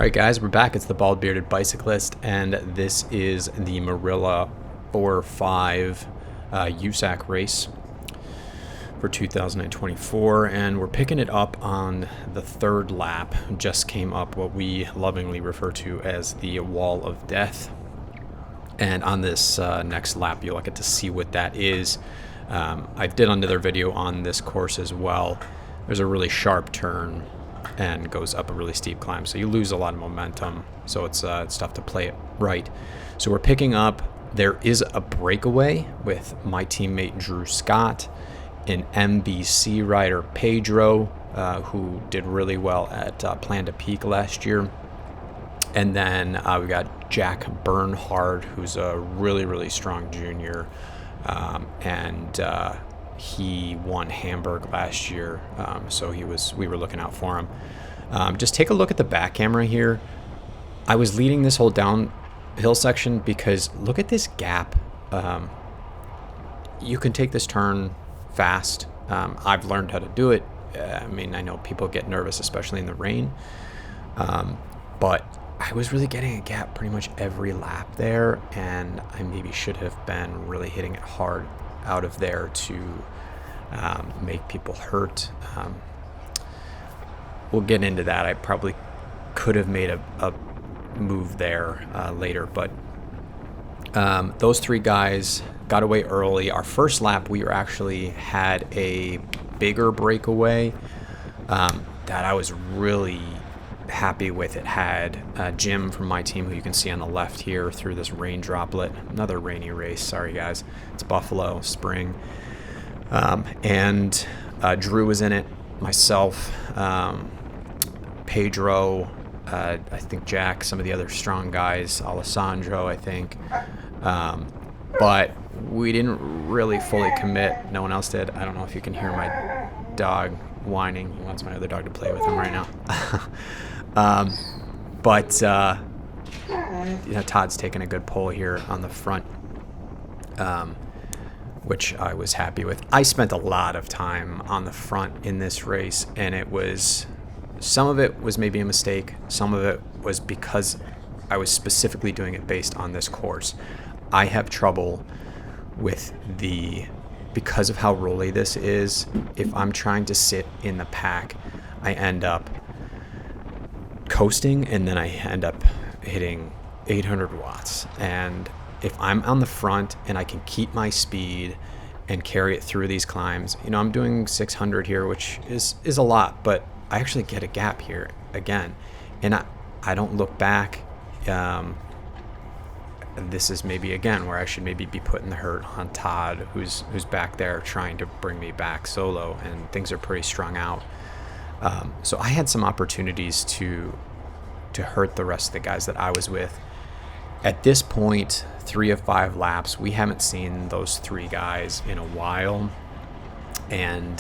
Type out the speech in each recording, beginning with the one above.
Alright guys, we're back. It's the Bald Bearded Bicyclist, and this is the Marilla 4-5 USAC race for 2024, and we're picking it up on the third lap. Just came up what we lovingly refer to as the Wall of Death, and on this next lap you'll get to see what that is. I did another video on this course as well. There's a really sharp turn and goes up a really steep climb, so you lose a lot of momentum, so it's tough to play it right. So we're picking up. There is a breakaway with my teammate Drew Scott, an MBC rider Pedro, who did really well at Plan to Peak last year, and then we got Jack Bernhard, who's a really strong junior, and he won Hamburg last year, so we were looking out for him. Just take a look at the back camera here. I was leading this whole downhill section because look at this gap. You can take this turn fast. I've learned how to do it. I mean, I know people get nervous, especially in the rain, but I was really getting a gap pretty much every lap there, and I maybe should have been really hitting it hard out of there to make people hurt. We'll get into that. I probably could have made a move there later, but those three guys got away early. Our first lap, we actually had a bigger breakaway that I was really happy with. It had Jim from my team, who you can see on the left here, through this rain droplet. Another rainy race. Sorry guys, it's Buffalo spring. And Drew was in it, myself, Pedro, I think Jack, some of the other strong guys, Alessandro, I think, but we didn't really fully commit. No one else did. I don't know if you can hear my dog whining. He wants my other dog to play with him right now. But Todd's taking a good pull here on the front, which I was happy with. I spent a lot of time on the front in this race, and some of it was maybe a mistake. Some of it was because I was specifically doing it based on this course. I have trouble with because of how rolly this is. If I'm trying to sit in the pack, I end up coasting, and then I end up hitting 800 watts. And if I'm on the front and I can keep my speed and carry it through these climbs, I'm doing 600 here, which is a lot, but I actually get a gap here again, and I don't look back. This is maybe again where I should maybe be putting the hurt on Todd, who's back there trying to bring me back solo, and things are pretty strung out. So I had some opportunities to hurt the rest of the guys that I was with. At this point, 3 of 5 laps, we haven't seen those three guys in a while, and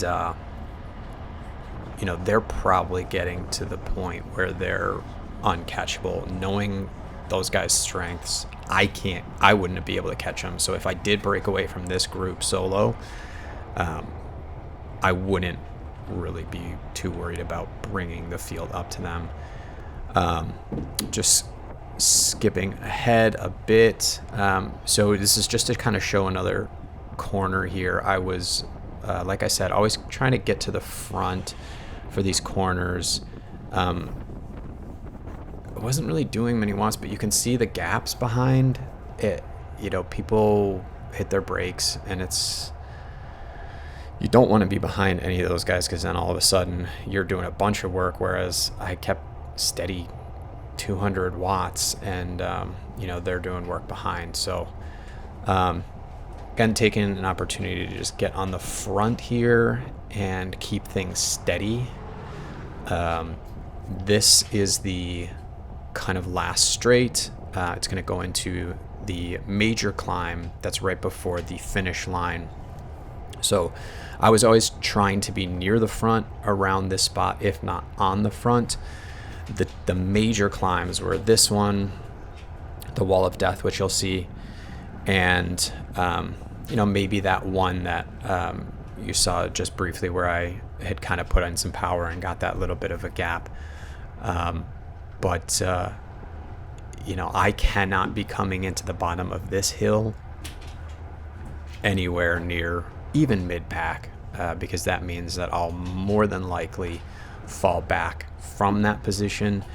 they're probably getting to the point where they're uncatchable. Knowing those guys' strengths, I wouldn't be able to catch them. So if I did break away from this group solo, I wouldn't really be too worried about bringing the field up to them. Just skipping ahead a bit. So this is just to kind of show another corner here. I was, like I said, always trying to get to the front for these corners. I wasn't really doing many watts, but you can see the gaps behind it. People hit their brakes, and you don't want to be behind any of those guys, because then all of a sudden you're doing a bunch of work, whereas I kept steady 200 watts, and they're doing work behind. So again, taking an opportunity to just get on the front here and keep things steady. This is the kind of last straight. It's going to go into the major climb that's right before the finish line. So I was always trying to be near the front around this spot, if not on the front. The major climbs were this one, the Wall of Death, which you'll see, and maybe that one that you saw just briefly where I had kind of put in some power and got that little bit of a gap. But, you know, I cannot be coming into the bottom of this hill anywhere near even mid-pack, because that means that I'll more than likely fall back from that position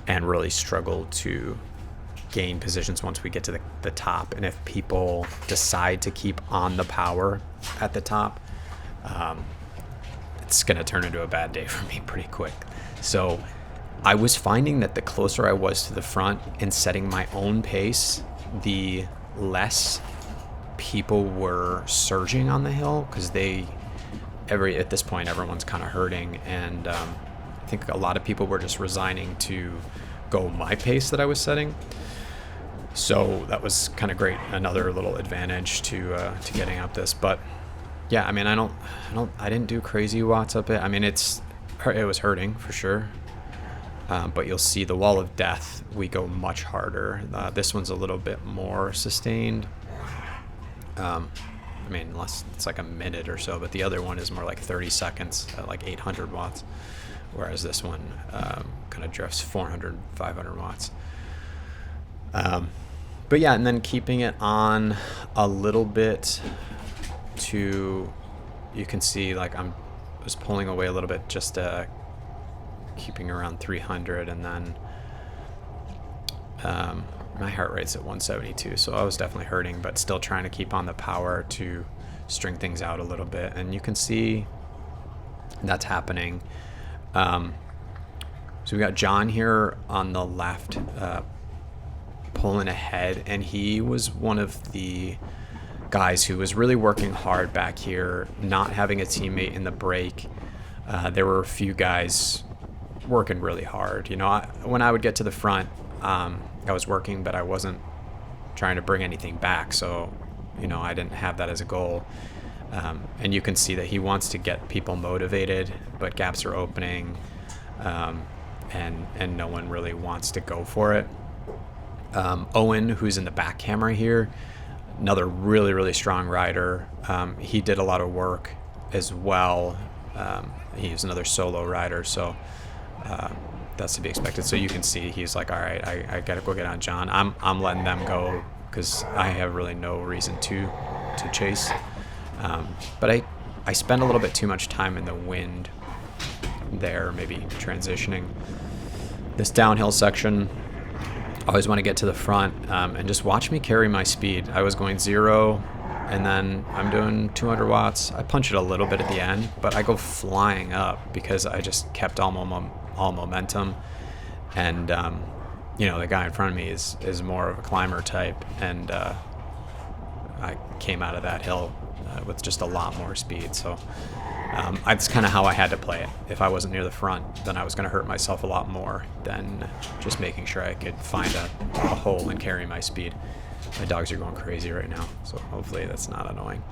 and really struggle to gain positions once we get to the top. And if people decide to keep on the power at the top, it's going to turn into a bad day for me pretty quick. So I was finding that the closer I was to the front and setting my own pace, the less people were surging on the hill, because at this point everyone's kind of hurting, and I think a lot of people were just resigning to go my pace that I was setting. So that was kind of great, another little advantage to getting up this. But yeah, I mean, I didn't do crazy watts up it. I mean, it was hurting for sure. But you'll see the wall of death, we go much harder. This one's a little bit more sustained. I mean, unless it's like a minute or so, but the other one is more like 30 seconds at like 800 watts, whereas this one kind of drifts 400, 500 watts. But yeah, and then keeping it on a little bit you can see like I was pulling away a little bit, just keeping around 300, and then my heart rate's at 172, so I was definitely hurting, but still trying to keep on the power to string things out a little bit. And you can see that's happening. So we got John here on the left, pulling ahead, and he was one of the guys who was really working hard back here, not having a teammate in the break. There were a few guys working really hard. You know, when I would get to the front, I was working, but I wasn't trying to bring anything back. So, you know, I didn't have that as a goal. And you can see that he wants to get people motivated, but gaps are opening, and no one really wants to go for it. Owen, who's in the back camera here, another really, really strong rider. He did a lot of work as well. He's another solo rider, so that's to be expected. So you can see he's like, all right, I gotta go get on John. I'm letting them go because I have really no reason to chase. But I spend a little bit too much time in the wind there, maybe transitioning. This downhill section, I always want to get to the front and just watch me carry my speed. I was going 0, and then I'm doing 200 watts. I punch it a little bit at the end, but I go flying up because I just kept all momentum. And you know, the guy in front of me is more of a climber type, and I came out of that hill with just a lot more speed. So that's kind of how I had to play it. If I wasn't near the front, then I was going to hurt myself a lot more than just making sure I could find a hole and carry my speed. My dogs are going crazy right now, so hopefully that's not annoying.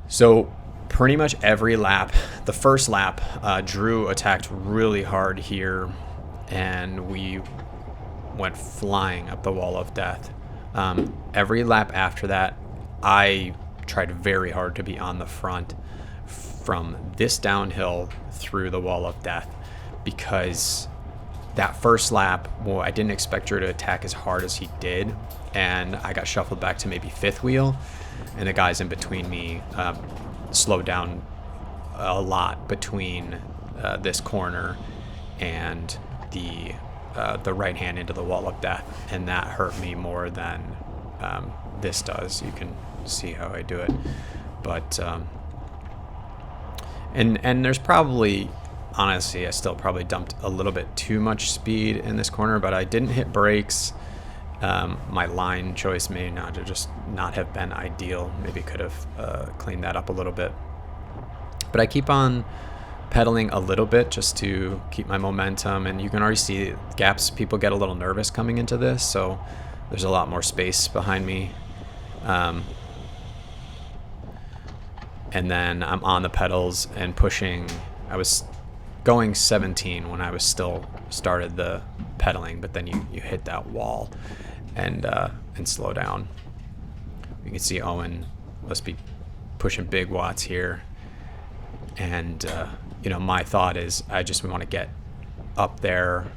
So pretty much every lap, the first lap, Drew attacked really hard here, and we went flying up the wall of death. Every lap after that, I tried very hard to be on the front from this downhill through the wall of death, because that first lap, well, I didn't expect Drew to attack as hard as he did, and I got shuffled back to maybe fifth wheel, and the guys in between me slowed down a lot between this corner and the right hand into the wall of death, and that hurt me more than this does. You can see how I do it, but and there's probably, honestly, I still probably dumped a little bit too much speed in this corner, but I didn't hit brakes. My line choice may not have been ideal. Maybe could have cleaned that up a little bit, but I keep on pedaling a little bit just to keep my momentum. And you can already see gaps. People get a little nervous coming into this, so there's a lot more space behind me. And then I'm on the pedals and pushing. I was going 17 when I was still started the pedaling, but then you hit that wall and slow down. You can see Owen must be pushing big watts here. And you know, my thought is I just want to get up there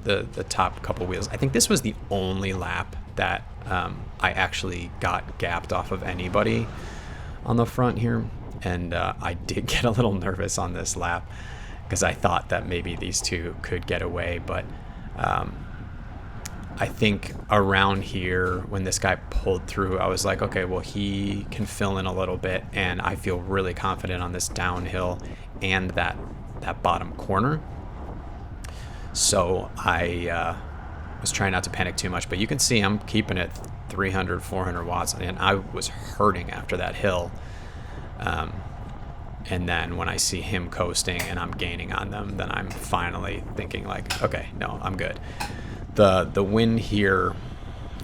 the top couple wheels. I think this was the only lap that I actually got gapped off of anybody on the front here, and I did get a little nervous on this lap because I thought that maybe these two could get away, but I think around here when this guy pulled through, I was like, okay, well, he can fill in a little bit, and I feel really confident on this downhill and that bottom corner. So I was trying not to panic too much, but you can see I'm keeping it 300, 400 watts, and I was hurting after that hill. And then when I see him coasting and I'm gaining on them, then I'm finally thinking like, okay, no, I'm good. The wind here,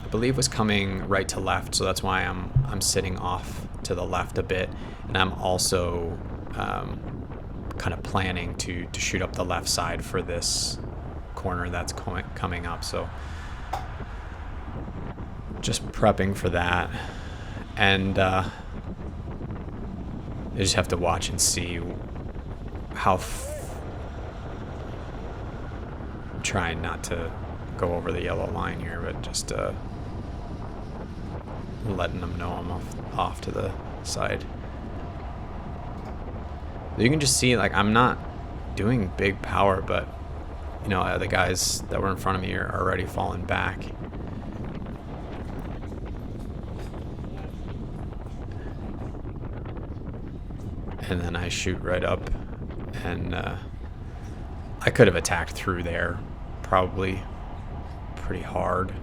I believe, was coming right to left, so that's why I'm sitting off to the left a bit, and I'm also kind of planning to shoot up the left side for this corner that's coming up. So just prepping for that, and I just have to watch and see how I'm trying not to go over the yellow line here, but just letting them know I'm off to the side. You can just see, like, I'm not doing big power, but you know, the guys that were in front of me are already falling back. And then I shoot right up, and I could have attacked through there probably pretty hard.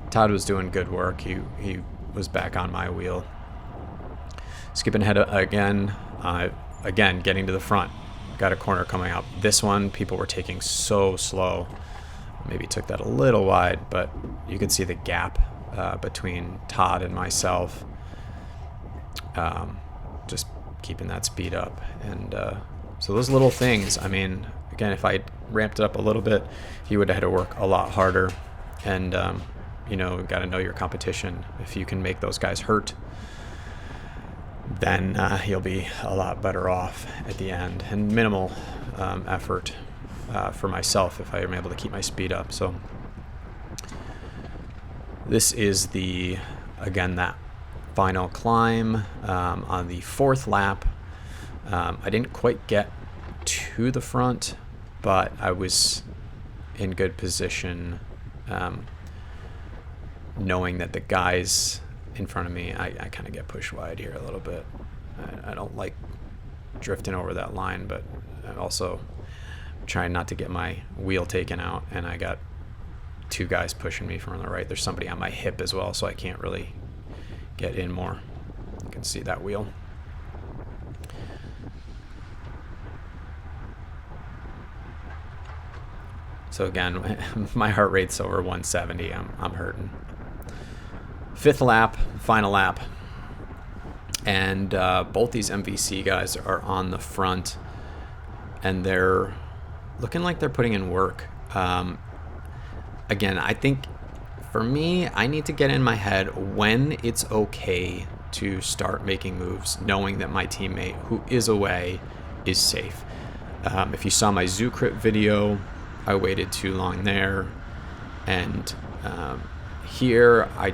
Todd was doing good work. He was back on my wheel. Skipping ahead again, getting to the front. Got a corner coming up. This one, people were taking so slow. Maybe took that a little wide, but you can see the gap between Todd and myself. Just keeping that speed up. And so those little things, I mean, again, if I ramped it up a little bit, he would have had to work a lot harder. And, you know, got to know your competition. If you can make those guys hurt, then you'll be a lot better off at the end. And minimal effort for myself if I am able to keep my speed up. So this is again, that final climb on the fourth lap. I didn't quite get to the front, but I was in good position, knowing that the guys in front of me, I kind of get pushed wide here a little bit. I don't like drifting over that line, but I'm also trying not to get my wheel taken out, and I got two guys pushing me from the right. There's somebody on my hip as well, so I can't really get in more. You can see that wheel. So again, my heart rate's over 170. I'm hurting. Fifth lap, final lap, and both these MVC guys are on the front, and they're looking like they're putting in work. Again, I think for me, I need to get in my head when it's okay to start making moves, knowing that my teammate who is away is safe. If you saw my Zoo Crypt video, I waited too long there, and here I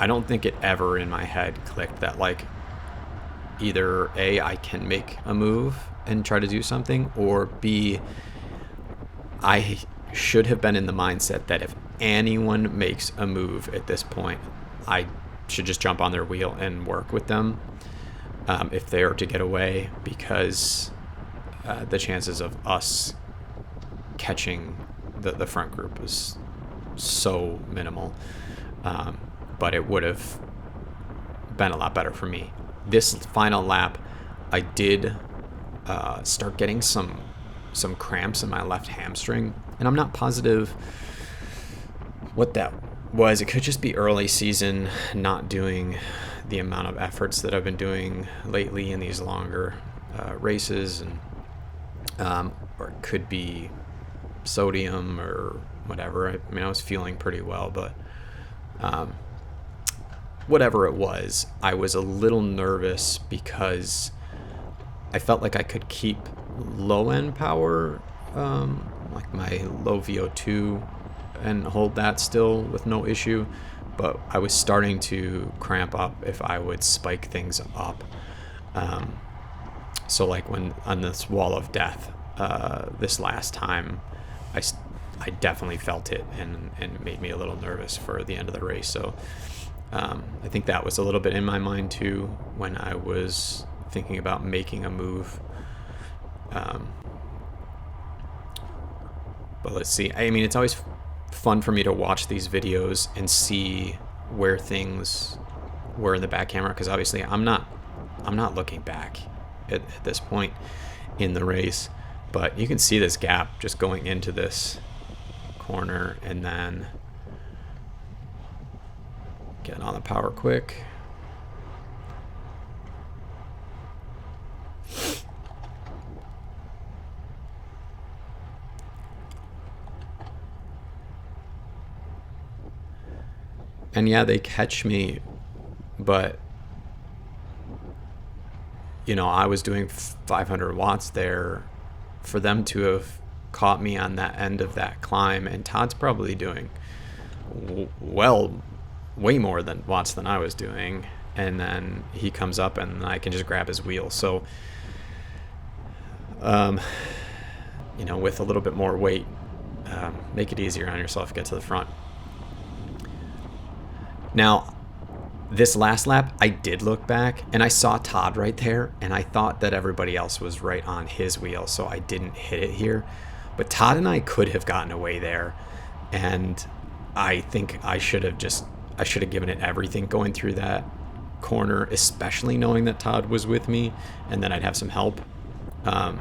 don't think it ever in my head clicked that, like, either A, I can make a move and try to do something, or B, I should have been in the mindset that if anyone makes a move at this point, I should just jump on their wheel and work with them if they are to get away, because the chances of us catching the front group was so minimal. But it would have been a lot better for me. This final lap, I did start getting some cramps in my left hamstring, and I'm not positive what that was. It could just be early season, not doing the amount of efforts that I've been doing lately in these longer races, and or it could be sodium or whatever. I mean, I was feeling pretty well, but whatever it was, I was a little nervous because I felt like I could keep low end power on like my low VO2 and hold that still with no issue, but I was starting to cramp up if I would spike things up. So like when on this wall of death, this last time, I definitely felt it, and it made me a little nervous for the end of the race. So I think that was a little bit in my mind too when I was thinking about making a move. But let's see. I mean, it's always fun for me to watch these videos and see where things were in the back camera, because obviously I'm not looking back at this point in the race. But you can see this gap just going into this corner, and then get on the power quick. And yeah, they catch me, but you know, I was doing 500 watts there. For them to have caught me on that end of that climb, and Todd's probably doing way more than watts than I was doing, and then he comes up and I can just grab his wheel. So you know, with a little bit more weight, make it easier on yourself, get to the front. Now this last lap, I did look back and I saw Todd right there, and I thought that everybody else was right on his wheel, so I didn't hit it here. But Todd and I could have gotten away there, and I think I should have given it everything going through that corner, especially knowing that Todd was with me and then I'd have some help. I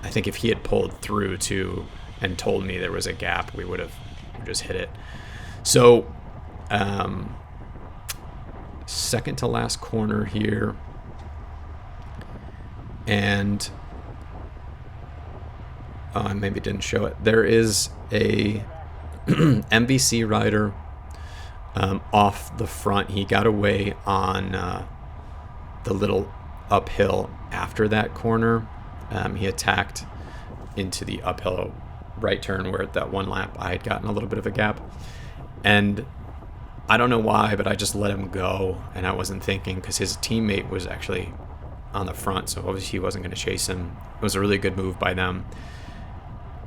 think if he had pulled through too and told me there was a gap, we would have just hit it. So second to last corner here, and I maybe didn't show it. There is a MVC rider off the front. He got away on the little uphill after that corner. He attacked into the uphill right turn where at that one lap I had gotten a little bit of a gap, and I don't know why, but I just let him go, and I wasn't thinking, because his teammate was actually on the front, so obviously he wasn't going to chase him. It was a really good move by them.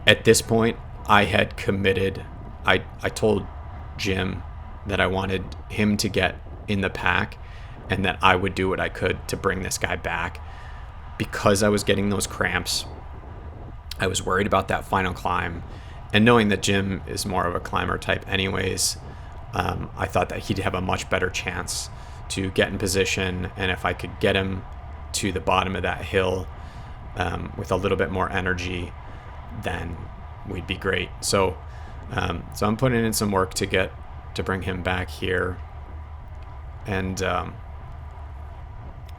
At this point, I had committed. I told Jim that I wanted him to get in the pack and that I would do what I could to bring this guy back, because I was getting those cramps. I was worried about that final climb, and knowing that Jim is more of a climber type anyways, I thought that he'd have a much better chance to get in position, and if I could get him to the bottom of that hill with a little bit more energy, then we'd be great. So I'm putting in some work to bring him back here. And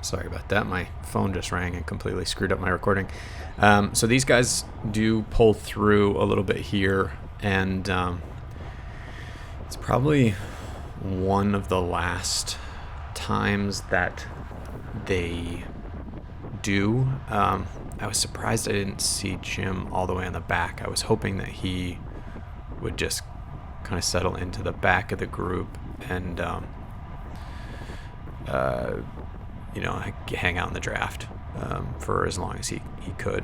sorry about that, my phone just rang and completely screwed up my recording. So these guys do pull through a little bit here, and it's probably one of the last times that they do. I was surprised I didn't see Jim all the way on the back. I was hoping that he would just kind of settle into the back of the group and you know, hang out in the draft for as long as he could.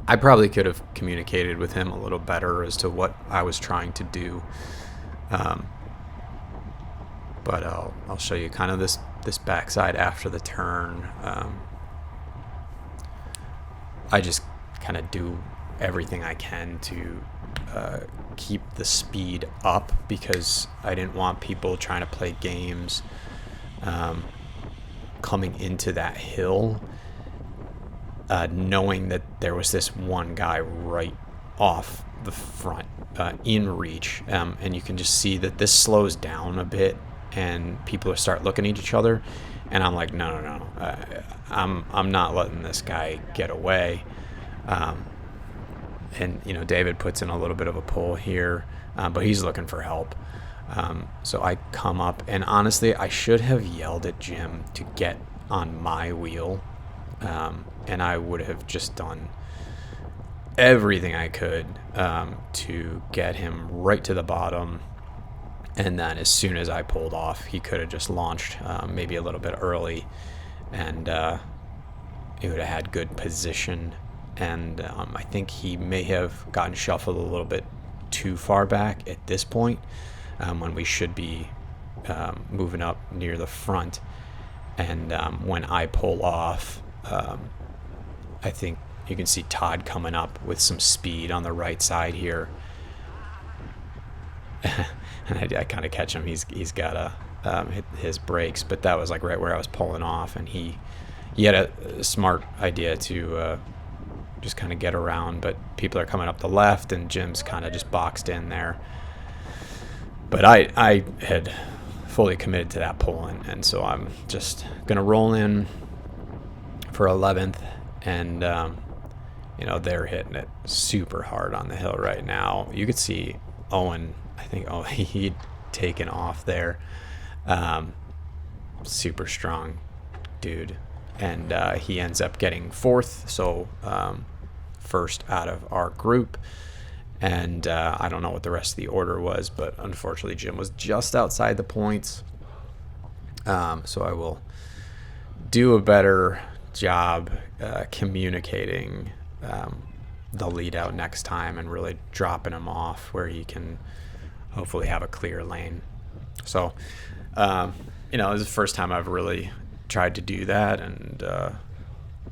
I probably could have communicated with him a little better as to what I was trying to do. But I'll show you kind of this backside after the turn. I just kind of do everything I can to keep the speed up, because I didn't want people trying to play games coming into that hill, knowing that there was this one guy right off the front in reach, and you can just see that this slows down a bit and people start looking at each other, and I'm like, no, I'm not letting this guy get away. And you know, David puts in a little bit of a pull here, but he's looking for help. So I come up, and honestly, I should have yelled at Jim to get on my wheel, and I would have just done everything I could to get him right to the bottom. And then as soon as I pulled off, he could have just launched maybe a little bit early, and he would have had good position. And I think he may have gotten shuffled a little bit too far back at this point, when we should be moving up near the front. And when I pull off, I think you can see Todd coming up with some speed on the right side here. And I kind of catch him. He's got to hit his brakes, but that was like right where I was pulling off, and he had a smart idea to just kind of get around. But people are coming up the left, and Jim's kind of just boxed in there. But I had fully committed to that pull, and so I'm just gonna roll in for 11th, and they're hitting it super hard on the hill right now. You could see Owen. I think he'd taken off there. Super strong dude, and he ends up getting 4th, so first out of our group. And I don't know what the rest of the order was, but unfortunately Jim was just outside the points. So I will do a better job communicating the lead out next time, and really dropping him off where he can hopefully have a clear lane. So, this is the first time I've really tried to do that, and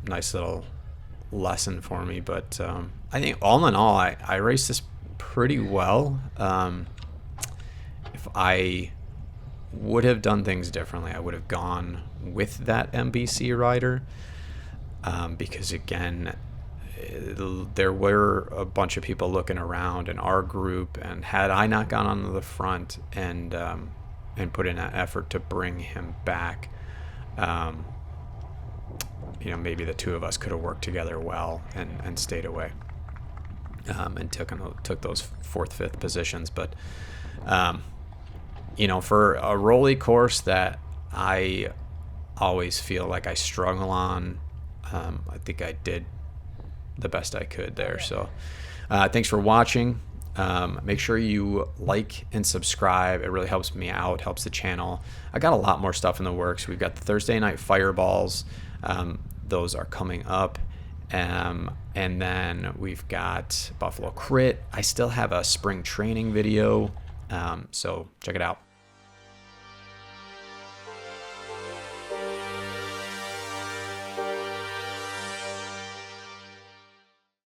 nice little lesson for me. But I think all in all, I raced this pretty well. If I would have done things differently, I would have gone with that MBC rider, because again, there were a bunch of people looking around in our group, and had I not gone onto the front and put in that effort to bring him back, maybe the two of us could have worked together well and stayed away, and took those 4th, 5th positions. But for a rolly course that I always feel like I struggle on, I think I did the best I could there. So thanks for watching. Make sure you like and subscribe. It really helps me out, helps the channel. I got a lot more stuff in the works. We've got the Thursday night fireballs. Those are coming up. And then we've got Buffalo Crit. I still have a spring training video. So check it out.